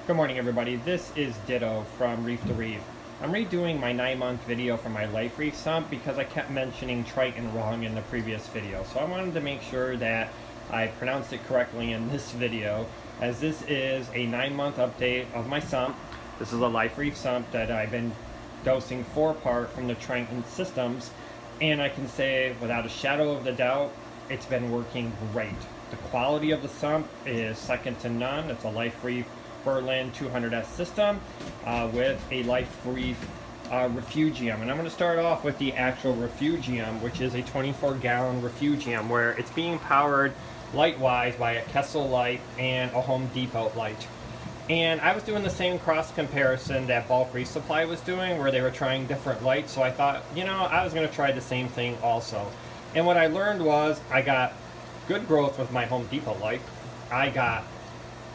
Good morning, everybody. This is Ditto from Reef. I'm redoing my 9-month video for my Lifereef sump because I kept mentioning Triton wrong in the previous video. So I wanted to make sure that I pronounced it correctly in this video, as this is a 9-month update of my sump. This is a Lifereef sump that I've been dosing 4-part from the Triton systems, and I can say without a shadow of the doubt, it's been working great. The quality of the sump is second to none. It's a Lifereef Berlin 200S system with a Lifereef refugium. And I'm going to start off with the actual refugium, which is a 24-gallon refugium where it's being powered light-wise by a Kessel light and a Home Depot light. And I was doing the same cross comparison that Bulk Resupply was doing, where they were trying different lights. So I thought, you know, I was going to try the same thing also. And what I learned was I got good growth with my Home Depot light. I got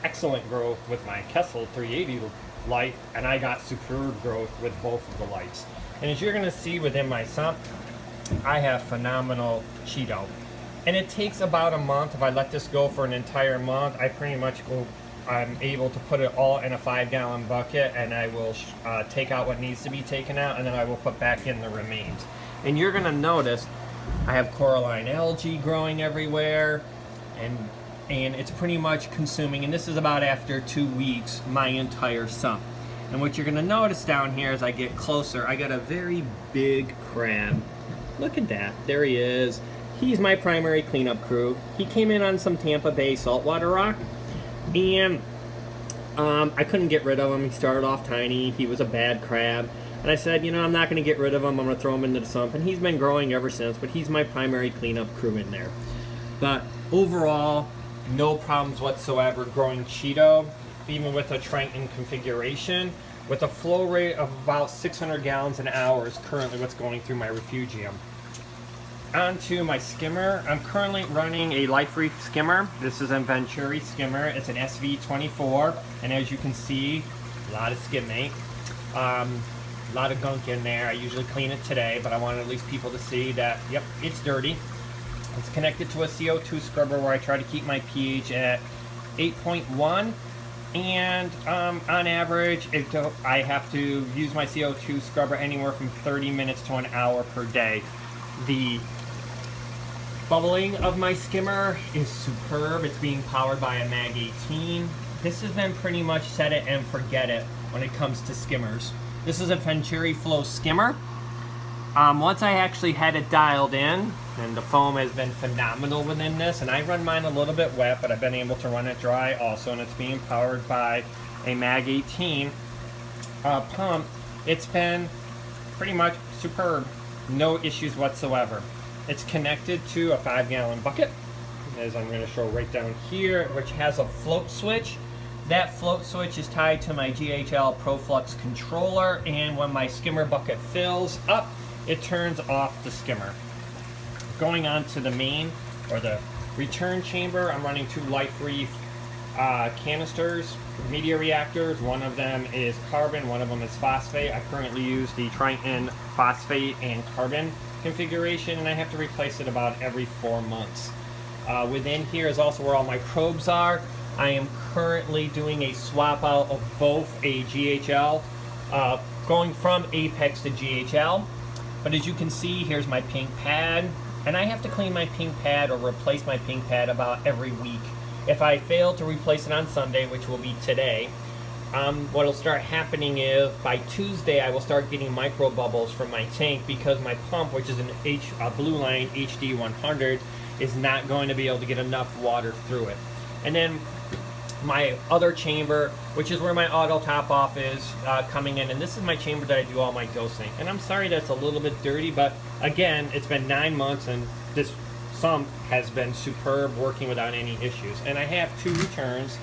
excellent growth with my Kessel 380 light, and I got superb growth with both of the lights. And as you're going to see within my sump, I have phenomenal Cheeto. And it takes about a month. If I let this go for an entire month, I pretty much I'm able to put it all in a 5-gallon bucket, and I will take out what needs to be taken out, and then I will put back in the remains. And you're going to notice I have coralline algae growing everywhere, and it's pretty much consuming, and this is about after 2 weeks, my entire sump. And what you're going to notice down here as I get closer, I got a very big crab. Look at that. There he is. He's my primary cleanup crew. He came in on some Tampa Bay saltwater rock, and I couldn't get rid of him. He started off tiny. He was a bad crab. And I said, you know, I'm not going to get rid of him. I'm going to throw him into the sump. And he's been growing ever since, but he's my primary cleanup crew in there. But overall, no problems whatsoever growing Cheeto, even with a Triton configuration. With a flow rate of about 600 gallons an hour is currently what's going through my refugium. On to my skimmer. I'm currently running a Lifereef skimmer. This is a Venturi skimmer. It's an SV24, and as you can see, a lot of skimmate. A lot of gunk in there. I usually clean it today, but I want at least people to see that, yep, it's dirty. It's connected to a CO2 scrubber where I try to keep my pH at 8.1, and on average, I have to use my CO2 scrubber anywhere from 30 minutes to an hour per day. The bubbling of my skimmer is superb. It's being powered by a Mag 18. This has been pretty much set it and forget it when it comes to skimmers. This is a Venturi Flow skimmer. Once I actually had it dialed in, and the foam has been phenomenal within this, and I run mine a little bit wet, but I've been able to run it dry also, and it's being powered by a Mag 18 pump. It's been pretty much superb. No issues whatsoever. It's connected to a 5-gallon bucket, as I'm going to show right down here, which has a float switch. That float switch is tied to my GHL ProFlux controller, and when my skimmer bucket fills up, it turns off the skimmer. Going on to the main, or the return chamber, I'm running 2 Lifereef canisters, media reactors. One of them is carbon, one of them is phosphate. I currently use the Triton phosphate and carbon configuration, and I have to replace it about every 4 months. Within here is also where all my probes are. I am currently doing a swap out of both a GHL, going from Apex to GHL. But as you can see, here's my pink pad, and I have to clean my pink pad or replace my pink pad about every week. If I fail to replace it on Sunday, which will be today, what will start happening is by Tuesday I will start getting micro bubbles from my tank because my pump, which is a Blue Line HD 100, is not going to be able to get enough water through it. And then my other chamber, which is where my auto top off is coming in, and this is my chamber that I do all my dosing. And I'm sorry that's a little bit dirty, but again, it's been 9 months and this sump has been superb, working without any issues. And I have 2 returns,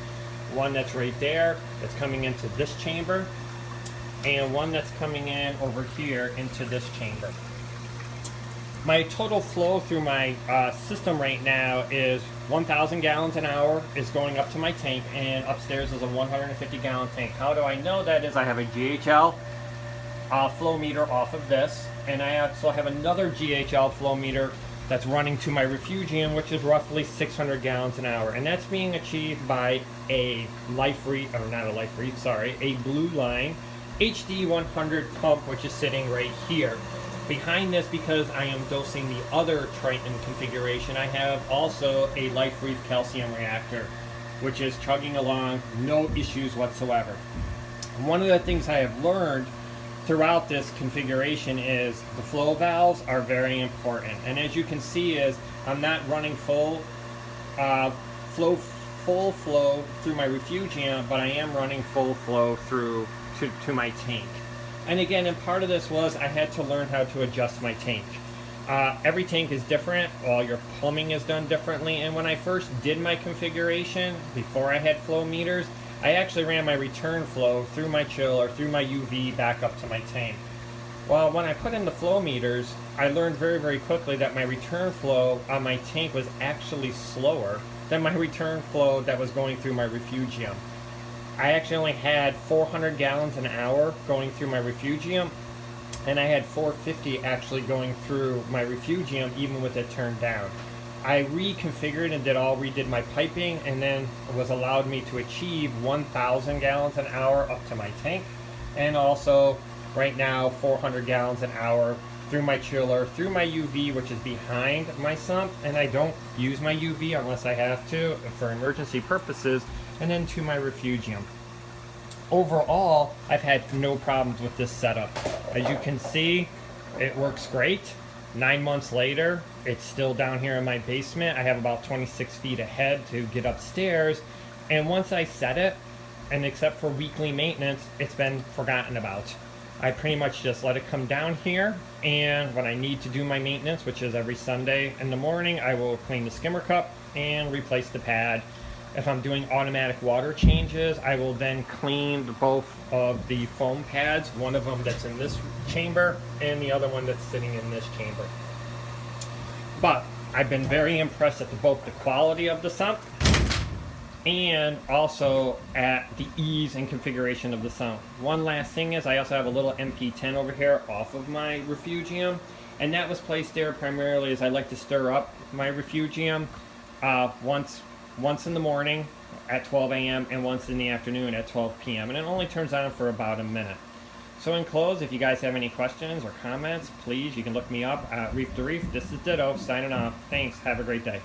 one that's right there that's coming into this chamber, and one that's coming in over here into this chamber. My total flow through my system right now is 1,000 gallons an hour is going up to my tank, and upstairs is a 150-gallon tank. How do I know that? Is I have a GHL flow meter off of this, and I also have another GHL flow meter that's running to my refugium, which is roughly 600 gallons an hour. And that's being achieved by a Lifereef, or not a Lifereef, sorry, a Blue Line HD 100 pump, which is sitting right here. Behind this, because I am dosing the other Triton configuration, I have also a Lifereef calcium reactor, which is chugging along, no issues whatsoever. One of the things I have learned throughout this configuration is the flow valves are very important. And as you can see, is I'm not running full flow through my refugium, but I am running full flow through to my tank. And again, and part of this was I had to learn how to adjust my tank. Every tank is different, all your plumbing is done differently, and when I first did my configuration, before I had flow meters, I actually ran my return flow through my chiller, through my UV, back up to my tank. Well, when I put in the flow meters, I learned very, very quickly that my return flow on my tank was actually slower than my return flow that was going through my refugium. I actually only had 400 gallons an hour going through my refugium, and I had 450 actually going through my refugium, even with it turned down. I reconfigured and redid my piping, and then it was allowed me to achieve 1,000 gallons an hour up to my tank, and also right now 400 gallons an hour through my chiller, through my UV, which is behind my sump, and I don't use my UV unless I have to for emergency purposes, and then to my refugium. Overall, I've had no problems with this setup. As you can see, it works great. 9 months later, it's still down here in my basement. I have about 26 feet ahead to get upstairs, and once I set it, and except for weekly maintenance, it's been forgotten about. I pretty much just let it come down here, and when I need to do my maintenance, which is every Sunday in the morning, I will clean the skimmer cup and replace the pad. If I'm doing automatic water changes, I will then clean both of the foam pads, one of them that's in this chamber and the other one that's sitting in this chamber. But I've been very impressed at both the quality of the sump and also at the ease and configuration of the sump. One last thing is I also have a little MP10 over here off of my refugium, and that was placed there primarily as I like to stir up my refugium once in the morning at 12 a.m. and once in the afternoon at 12 p.m. and it only turns on for about a minute. So in close, if you guys have any questions or comments, please, you can look me up at Reef to Reef. This is Ditto, signing off. Thanks, have a great day.